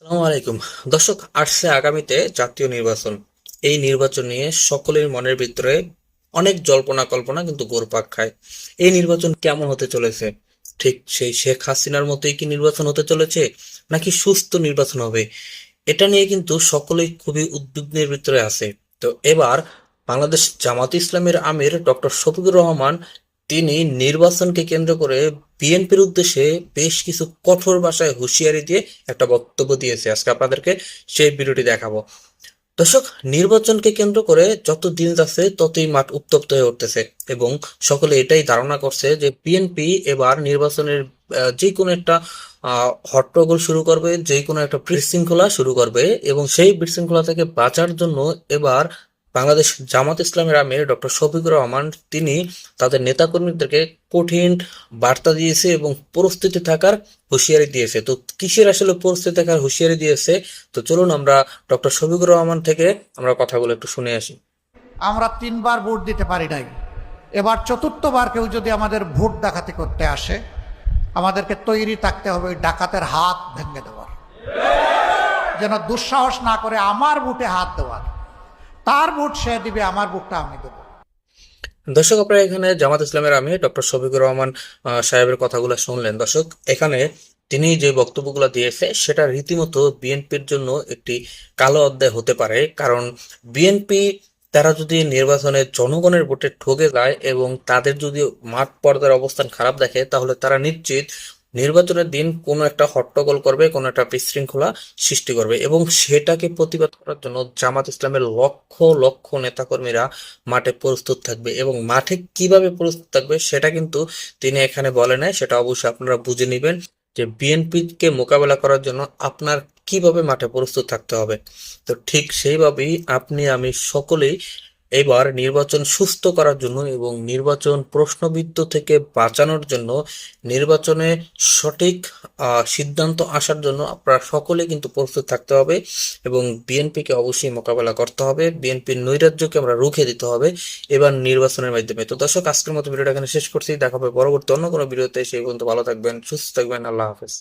আসসালামু আলাইকুম। দর্শক, আসছে আগামীতে জাতীয় নির্বাচন। এই নির্বাচন নিয়ে সকলের মনের ভিতরে অনেক জল্পনা কল্পনা কিন্তু ঘুরপাক খায়। এই নির্বাচন কেমন হতে চলেছে? ঠিক সেই শেখ হাসিনার মতোই কি নির্বাচন হতে চলেছে, নাকি সুস্থ নির্বাচন হবে? এটা নিয়ে কিন্তু সকলেই খুবই উদ্বিগ্নের ভিতরে আছে। তো এবার বাংলাদেশ জামাত ইসলামের আমির ডক্টর শফিকুর রহমান তিনি নির্বাচনকে কেন্দ্র করে বিএনপির উদ্দেশ্যে বেশ কিছু কঠোর ভাষায় হুঁশিয়ারি দিয়ে একটা বক্তব্য দিয়েছে। আজকে আপনাদেরকে সেই ভিডিওটি দেখাবো। দর্শক, নির্বাচনকে কেন্দ্র করে যত দিন যাচ্ছে ততই মাঠ উত্তপ্ত হয়ে উঠতেছে এবং সকলে এটাই ধারণা করছে যে বিএনপি এবার নির্বাচনের যে কোনো একটা হট্টগোল শুরু করবে, যে কোনো একটা বিশৃঙ্খলা শুরু করবে এবং সেই বিশৃঙ্খলা থেকে বাঁচার জন্য এবার বাংলাদেশ জামাত ইসলামের আমির ডক্টর শফিকুর রহমান তিনি তাদের নেতাকর্মীদেরকে কঠিন বার্তা দিয়েছে এবং প্রস্তুতি থাকার হুঁশিয়ারি দিয়েছে। তো কিসের আসলে প্রস্তুতি থাকার হুঁশিয়ারি দিয়েছে? তো চলুন আমরা ডক্টর শফিকুর রহমান থেকে আমরা কথাগুলো একটু শুনে আসি। আমরা 3বার ভোট দিতে পারি নাই। এবার চতুর্থবার কেউ যদি আমাদের ভোট ডাকাতি করতে আসে, আমাদেরকে তৈরি থাকতে হবে ওই ডাকাতের হাত ভেঙে দেওয়ার, যেন দুঃসাহস না করে আমার ভোটে হাত দেওয়ার। তার ভোট সে দিবে, আমার ভোটটা আমি দেবো। দর্শক, আপনারা এখানে জামাত ইসলামের আমির ডক্টর শফিকুর রহমান সাহেবের কথাগুলো শুনলেন। দর্শক, এখানে তিনি যে বক্তব্যগুলো দিয়েছে সেটা রীতিমতো বিএনপির জন্য একটি কালো অধ্যায় হতে পারে। কারণ বিএনপি তারা যদি নির্বাচনে জনগণের ভোটে ঠকে যায় এবং তাদের যদি মাঠ পর্যায়ের অবস্থান খারাপ দেখে, তাহলে তারা নিশ্চিত নির্বাচনের দিন কোনো একটা হট্টগোল করবে, কোনো একটা বিশৃঙ্খলা সৃষ্টি করবে এবং সেটাকে প্রতিবাদ করার জন্য জামাত ইসলামের লক্ষ লক্ষ নেতাকর্মীরা মাঠে প্রস্তুত থাকবে। এবং মাঠে কিভাবে প্রস্তুত থাকবে সেটা কিন্তু তিনি এখানে বলে নাই, সেটা অবশ্যই আপনারা বুঝে নেবেন যে বিএনপি কে মোকাবেলা করার জন্য আপনার কিভাবে মাঠে প্রস্তুত থাকতে হবে। তো ঠিক সেইভাবেই আপনি আমি সকলেই এবার নির্বাচন সুস্থ করার জন্য এবং নির্বাচন প্রশ্নবিদ্ধ থেকে বাঁচানোর জন্য, নির্বাচনে সঠিক সিদ্ধান্ত আসার জন্য আপনারা সকলে কিন্তু প্রস্তুত থাকতে হবে এবং বিএনপিকে অবশ্যই মোকাবেলা করতে হবে। বিএনপির নৈরাজ্যকে আমরা রুখে দিতে হবে এবার নির্বাচনের মাধ্যমে। তো দর্শক, আজকের মতো ভিডিওটা এখানে শেষ করছি। দেখা হবে পরবর্তী অন্য কোনো ভিডিওতে। সেই পর্যন্ত ভালো থাকবেন, সুস্থ থাকবেন। আল্লাহ হাফেজ।